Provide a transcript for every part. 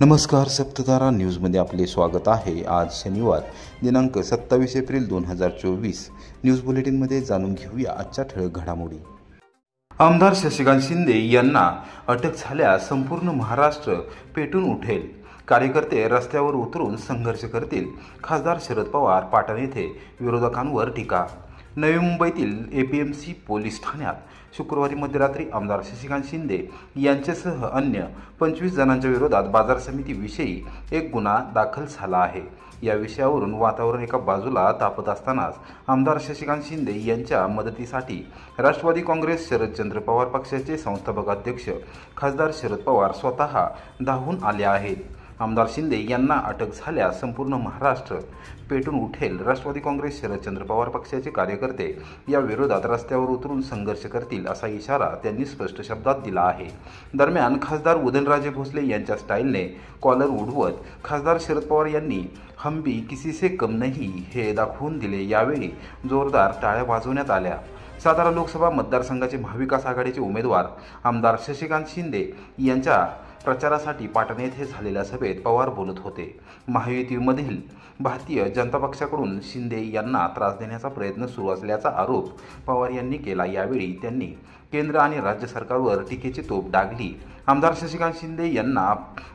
नमस्कार, सप्ततारा न्यूजमध्ये आपले स्वागत आहे। आज शनिवार दिनांक 27 एप्रिल 2024 न्यूज बुलेटिनमध्ये जाणून घेऊया आजच्या ठळक घडामोडी। आमदार शशिकांत शिंदे यांना अटक झाल्यास संपूर्ण महाराष्ट्र पेटून उठेल, कार्यकर्ते रस्त्यावर उतरून संघर्ष करतील, खासदार शरद पवार पाटण येथे विरोधकांवर टीका। नवी मुंबईतील एपीएमसी पोलीस ठाण्यात शुक्रवारी मध्यरात्री आमदार शशिकांत शिंदे यांच्यासह अन्य 25 जणांच्या विरोधात बाजार समितीविषयी एक गुन्हा दाखल झाला आहे। या विषयावरून वातावरण एका बाजूला तापत असतानाच आमदार शशिकांत शिंदे यांच्या मदतीसाठी राष्ट्रवादी काँग्रेस शरदचंद्र पवार पक्षाचे संस्थापक अध्यक्ष खासदार शरद पवार स्वतः धावून आले आहेत। आमदार शिंदे यांना अटक झाल्यास संपूर्ण महाराष्ट्र पेटून उठेल, राष्ट्रवादी काँग्रेस शरदचंद्र पवार पक्षाचे कार्यकर्ते या विरोधात रस्त्यावर उतरून संघर्ष करतील असा इशारा त्यांनी स्पष्ट शब्दात दिला आहे। दरम्यान खासदार उदयनराजे भोसले यांच्या स्टाईलने कॉलर उडवत खासदार शरद पवार यांनी हम भी किसी से कम नहीं हे दाखवून दिले। यावेळी जोरदार टाळ्या वाजवण्यात आल्या। सातारा लोकसभा मतदारसंघाचे महाविकास आघाडीचे उमेदवार आमदार शशिकांत शिंदे यांच्या प्रचारासाठी पाटण येथे झालेल्या सभेत पवार बोलत होते। महायुतीमधील भारतीय जनता पक्षाकडून शिंदे यांना त्रास देण्याचा प्रयत्न सुरू असल्याचा आरोप पवार यांनी केला। यावेळी त्यांनी केंद्र आणि राज्य सरकारवर टीकेची तोफ डागली। आमदार शशिकांत शिंदे यांना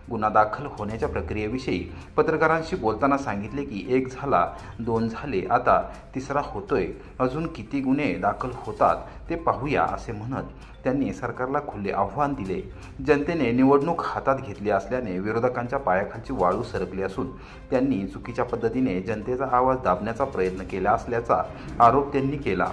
गुन्हा दाखल होण्याच्या प्रक्रियेविषयी पत्रकारांशी बोलताना सांगितले की 1 झाला, 2 झाले, आता 3रा होतोय, अजून किती गुन्हे दाखल होतात ते पाहूया असे म्हणत त्यांनी सरकारला खुले आव्हान दिले। जनतेने निवडणूक हातात घेतली असल्याने विरोधकांच्या पायाखालची वाळू सरकली असून त्यांनी चुकीच्या पद्धतीने जनतेचा आवाज दाबण्याचा प्रयत्न केला असल्याचा आरोप त्यांनी केला।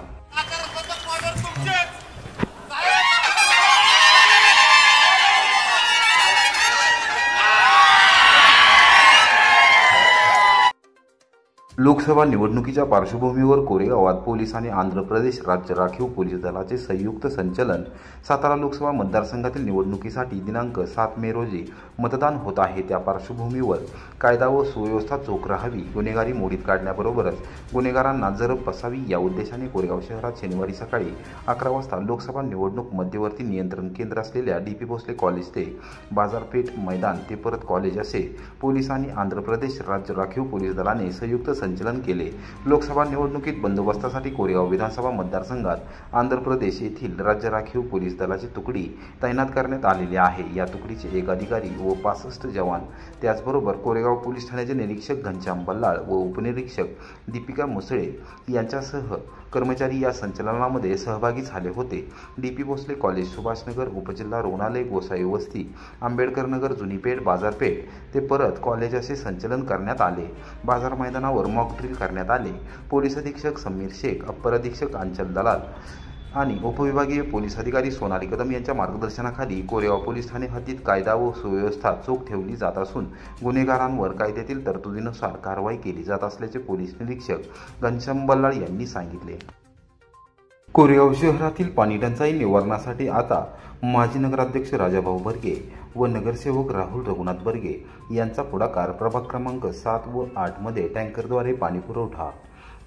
लोकसभा निवडणुकीच्या पार्श्वभूमीवर कोरेगावात पोलीस आणि आंध्र प्रदेश राज्य राखीव पोलीस दलाचे संयुक्त संचलन। सातारा लोकसभा मतदारसंघातील निवडणुकीसाठी दिनांक 7 मे रोजी मतदान होत आहे। त्या पार्श्वभूमीवर कायदा व सुव्यवस्था चोख राहावी, गुन्हेगारी मोडीत काढण्याबरोबरच गुन्हेगारांना जरब बसावी या उद्देशाने कोरेगाव शहरात शनिवारी सकाळी 11 वाजता लोकसभा निवडणूक मध्यवर्ती नियंत्रण केंद्र असलेल्या डी.पी. भोसले कॉलेज ते बाजारपेठ मैदान ते परत कॉलेज असे पोलीस आणि आंध्र प्रदेश राज्य राखीव पोलीस दलाने संयुक्त संचलन केले। लोकसभा निवडणुकीत बंदोबस्तासाठी कोरेगाव विधानसभा मतदारसंघात आंध्र प्रदेश येथील राज्य राखीव पोलीस दलाची तुकडी तैनात करण्यात आलेली आहे। या तुकडीचे 1 अधिकारी व 65 जवान, त्याचबरोबर कोरेगाव पोलीस ठाण्याचे निरीक्षक घनश्याम बल्लाळ व उपनिरीक्षक दीपिका मुसळे यांच्यासह कर्मचारी या संचलनामध्ये सहभागी झाले होते। डी.पी. भोसले कॉलेज, सुभाषनगर उपजिल्हा रुग्णालय, गोसाई वस्ती, आंबेडकर नगर, जुनीपेठ, बाजारपेठ ते परत कॉलेज असे संचलन करण्यात आले। बाजार मैदानावर मॉक ड्रिल करण्यात आले। पोलीस अधीक्षक समीर शेख, अप्पर अधीक्षक अंचल दलाल आणि उपविभागीय पोलीस अधिकारी सोनाली कदम यांच्या मार्गदर्शनाखाली कोरेगाव पोलीस ठाणे हद्दीत कायदा व सुव्यवस्था चोख ठेवली जात असून गुन्हेगारांवर कायद्यातील तरतुदीनुसार कारवाई केली जात असल्याचे पोलीस निरीक्षक घनश्याम बल्लाळ यांनी सांगितले। कोरेगाव शहरातील पाणी टंचाई निवारणासाठी आता माजी नगराध्यक्ष राजाभाऊ बर्गे व नगरसेवक राहुल रघुनाथ बर्गे यांचा पुढाकार। प्रभाग क्रमांक 7 व 8 मध्ये टँकरद्वारे पाणी पुरवठा।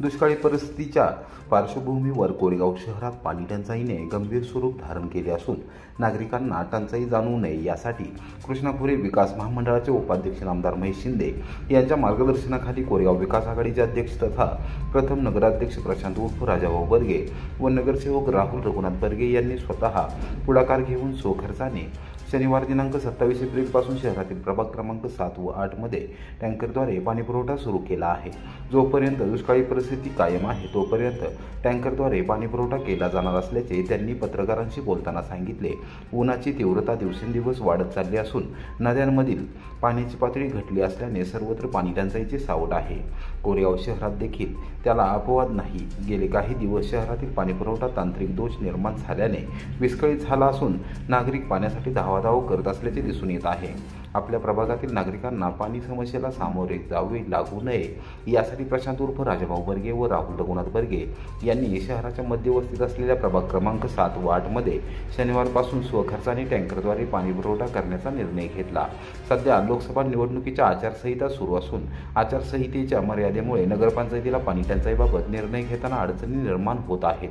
दुष्काळी परिस्थितीच्या पार्श्वभूमीवर कोरेगाव शहरात पाणी टंचाईने गंभीर स्वरूप धारण केले असून नागरिकांना टंचाई जाणवू नये यासाठी कृष्णा खोरे विकास महामंडळाचे उपाध्यक्ष आमदार महेश शिंदे यांच्या मार्गदर्शनाखाली कोरेगाव विकास आघाडीचे अध्यक्ष तथा प्रथम नगराध्यक्ष प्रशांत उर्फ राजाभाऊ बर्गे व नगरसेवक राहुल रघुनाथ बर्गे यांनी स्वतः पुढाकार घेऊन स्वखर्चाने शनिवार दिनांक 27 एप्रिलपासून शहरातील प्रभाग क्रमांक 7 व 8 मध्ये टँकरद्वारे पाणीपुरवठा सुरू केला आहे। जोपर्यंत दुष्काळी परिस्थिती कायम आहे तोपर्यंत टँकरद्वारे पाणीपुरवठा केला जाणार असल्याचे त्यांनी पत्रकारांशी बोलताना सांगितले। उन्हाची तीव्रता दिवसेंदिवस वाढत चालली असून नद्यांमधील पाण्याची पातळी घटली असल्याने सर्वत्र पाणी टंचाईचे सावट आहे। कोरेगाव शहरात देखील त्याला अपवाद नाही। गेले काही दिवस शहरातील पाणीपुरवठा तांत्रिक दोष निर्माण झाल्याने विस्कळीत झाला असून नागरिक पाण्यासाठी धावाधाव करत असल्याचे दिसून येत आहे। आपल्या प्रभागातील नागरिकांना पाणी समस्येला सामोरे जावे लागू नये यासाठी प्रशांत उर्फ राजाभाऊ बर्गे व राहुल रघुनाथ बर्गे यांनी शहराच्या मध्यवस्तीत असलेल्या प्रभाग क्रमांक 7 व 8 मध्ये शनिवारपासून स्वखर्चाने टँकरद्वारे पाणीपुरवठा करण्याचा निर्णय घेतला। सध्या लोकसभा निवडणुकीच्या आचारसंहिता सुरू असून आचारसंहितेच्या मर्यादेमुळे नगरपंचायतीला पाणी टंचाईबाबत निर्णय घेताना अडचणी निर्माण होत आहेत।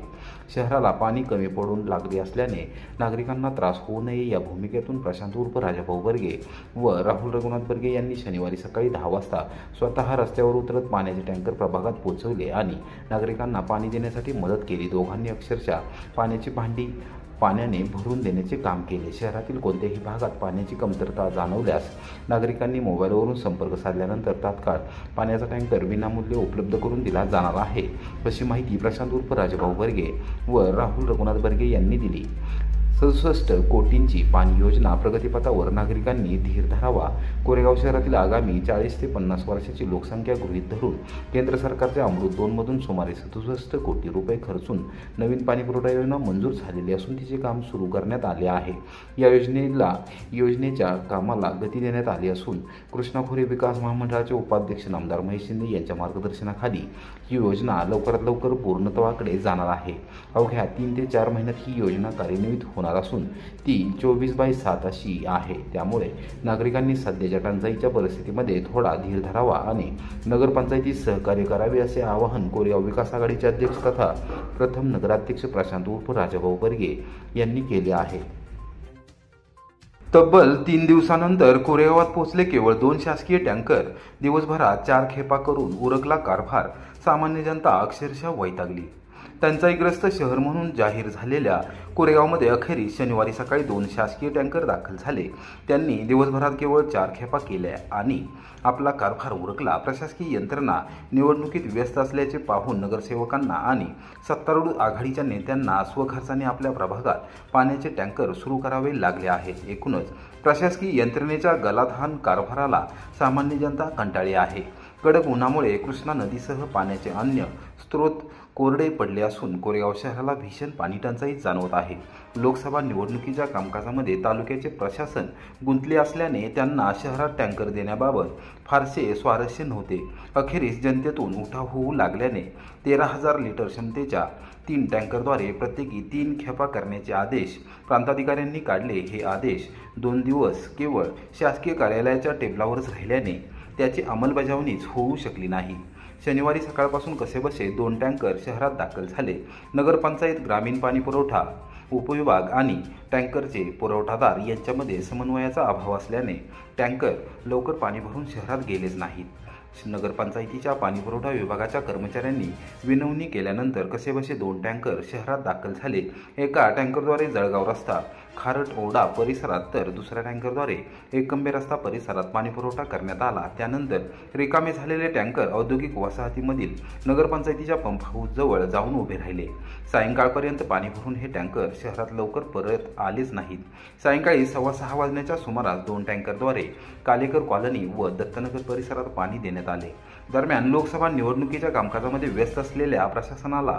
शहराला पाणी कमी पडून लागले असल्याने नागरिकांना त्रास होऊ नये या भूमिकेतून प्रशांत उर्फ राजाभाऊ बर्गे व राहुल रघुनाथ बर्गे यांनी शनिवारी सकाळी 10 वाजता स्वतः रस्त्यावर उतरत पाण्याचे टँकर प्रभागात पोहोचवले आणि नागरिकांना पाणी देण्यासाठी मदत केली। दोघांनी अक्षरशः पाण्याची भांडी पाण्याने भरून देण्याचे काम केले। शहरातील कोणत्याही भागात पाण्याची कमतरता जाणवल्यास नागरिकांनी मोबाईलवरून संपर्क साधल्यानंतर तात्काळ पाण्याचा टँकर विनामूल्य उपलब्ध करून दिला जाणार आहे, अशी माहिती प्रशांत उर्फ राजाभाऊ बर्गे व राहुल रघुनाथ बर्गे यांनी दिली। 67 कोटींची पाणी योजना प्रगतीपथावर, नागरिकांनी धीर धरावा। कोरेगाव शहरातील आगामी 40 ते 50 वर्षाची लोकसंख्या गृहीत धरून केंद्र सरकारच्या अमृत 2 मधून सुमारे 67 कोटी रुपये खर्चून नवीन पाणीपुरवठा योजना मंजूर झालेली असून तिचे काम सुरू करण्यात आले आहे। या योजनेच्या कामाला गती देण्यात आली असून कृष्णा खोरे विकास महामंडळाचे उपाध्यक्ष नामदार महेश शिंदे यांच्या मार्गदर्शनाखाली ही योजना लवकरात लवकर पूर्णत्वाकडे जाणार आहे। अवघ्या 3 ते 4 महिन्यात ही योजना कार्यान्वित होणार असून ती 24/7 अशी आहे। त्यामुळे नागरिकांनी सध्याच्या टंचाईच्या परिस्थितीमध्ये थोडा धीर धरावा आणि नगरपंचायतीस सहकार्य करावे, असे आवाहन कोरेगाव विकास आघाडीचे अध्यक्ष तथा प्रथम नगराध्यक्ष प्रशांत उर्फ राजाभाऊ बर्गे यांनी केले आहे। तब्बल 3 दिवसानंतर कोरेगावात पोहोचले केवळ 2 शासकीय टँकर। दिवसभरात 4 खेपा करून उरकला कारभार। सामान्य जनता अक्षरशः वैतागली। टंचाईग्रस्त शहर म्हणून जाहीर झालेल्या कोरेगावमध्ये अखेरीस शनिवारी सकाळी 2 शासकीय टँकर दाखल झाले। त्यांनी दिवसभरात केवळ 4 खेपा केल्या आणि आपला कारभार उरकला। प्रशासकीय यंत्रणा निवडणुकीत व्यस्त असल्याचे पाहून नगरसेवकांना आणि सत्तारूढ आघाडीच्या नेत्यांना स्वखर्चाने आपल्या प्रभागात पाण्याचे टँकर सुरू करावे लागले आहे। एकूणच प्रशासकीय यंत्रणेच्या गलाधान कारभाराला सामान्य जनता कंटाळली आहे। कडक उन्हामुळे कृष्णा नदीसह पाण्याचे अन्य स्रोत कोरडे पडले असून कोरेगाव शहराला भीषण पाणी टंचाई जाणवत आहे। लोकसभा निवडणुकीच्या कामकाजामध्ये तालुक्याचे प्रशासन गुंतले असल्याने त्यांना शहरात टँकर देण्याबाबत फारसे स्वारस्य नव्हते। अखेरीस जनतेतून उठाव होऊ लागल्याने 13,000 लिटर क्षमतेच्या 3 टँकरद्वारे प्रत्येकी 3 खेपा करण्याचे आदेश प्रांताधिकाऱ्यांनी काढले। हे आदेश 2 दिवस केवळ शासकीय कार्यालयाच्या टेबलावरच राहिल्याने त्याची अंमलबजावणीच होऊ शकली नाही। शनिवारी सकाळपासून कसेबसे 2 टँकर शहरात दाखल झाले। नगरपंचायत, ग्रामीण पाणी पुरवठा उपविभाग आणि टँकरचे पुरवठादार यांच्यामध्ये समन्वयाचा अभाव असल्याने टँकर लवकर पाणी भरून शहरात गेलेच नाहीत। नगरपंचायतीच्या पाणीपुरवठा विभागाच्या कर्मचाऱ्यांनी विनवणी केल्यानंतर कसेबसे 2 टँकर शहरात दाखल झाले। एका टँकरद्वारे जळगाव रस्ता, खारट ओढा परिसरात तर दुसऱ्या टँकरद्वारे एकंबे रस्ता परिसरात पाणीपुरवठा करण्यात आला। त्यानंतर रिकामे झालेले टँकर औद्योगिक वसाहतीमधील नगरपंचायतीच्या पंप हाऊस जवळ जाऊन उभे राहिले। सायंकाळपर्यंत पाणी भरून हे टँकर शहरात लवकर परत आलेच नाहीत। सायंकाळी 6:15 वाजण्याच्या सुमारास 2 टँकरद्वारे कालेकर कॉलनी व दत्तनगर परिसरात पाणी देण्यात आले। दरम्यान लोकसभा निवडणुकीच्या कामकाजामध्ये व्यस्त असलेल्या प्रशासनाला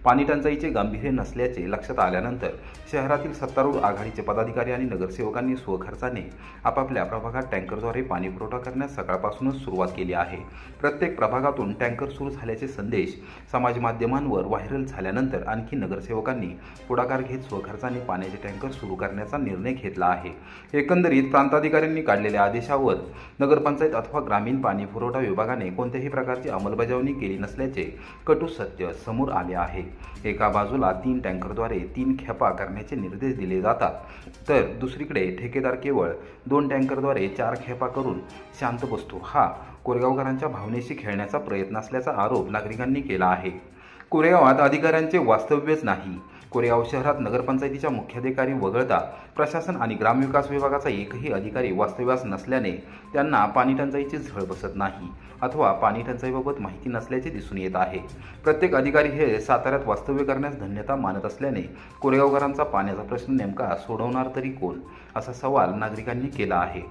पाणी टंचाईचे गांभीर्य नसल्याचे लक्षात आल्यानंतर शहरातील सत्तारूढ आघाडीचे पदाधिकारी आणि नगरसेवकांनी स्वखर्चाने आपापल्या प्रभागात टँकरद्वारे पाणी पुरवठा करण्यास सकाळपासूनच सुरुवात केली आहे। प्रत्येक प्रभागातून टँकर सुरू झाल्याचे संदेश समाज माध्यमांवर व्हायरल झाल्यानंतर आणखी नगरसेवकांनी पुढाकार घेत स्वखर्चाने पाण्याचे टँकर सुरू करण्याचा निर्णय घेतला आहे। एकंदरीत प्रांताधिकाऱ्यांनी काढलेल्या आदेशावर नगरपंचायत अथवा ग्रामीण पाणी पुरवठा विभागाने कोणत्याही प्रकारची अंमलबजावणी केली नसल्याचे कटू सत्य समोर आले आहे। एका बाजूला 3 टँकरद्वारे 3 खेपा करण्याचे निर्देश दिले जातात, तर दुसरीकडे ठेकेदार केवळ 2 टँकरद्वारे 4 खेपा करून शांत बसतो। हा कोरेगावकरांच्या भावनेशी खेळण्याचा प्रयत्न असल्याचा आरोप नागरिकांनी केला आहे। कोरेगावात अधिकाऱ्यांचे वास्तव्यच नाही। कोरेगाव शहरात नगरपंचायतीच्या मुख्याधिकारी वगळता प्रशासन आणि ग्रामविकास विभागाचा एकही अधिकारी वास्तव्यास नसल्याने त्यांना पाणी टंचाईची झळ बसत नाही अथवा पाणी टंचाईबाबत माहिती नसल्याचे दिसून येत आहे। प्रत्येक अधिकारी हे साताऱ्यात वास्तव्य करण्यास धन्यता मानत असल्याने कोरेगावकरांचा पाण्याचा प्रश्न नेमका सोडवणार तरी कोण, असा सवाल नागरिकांनी केला आहे।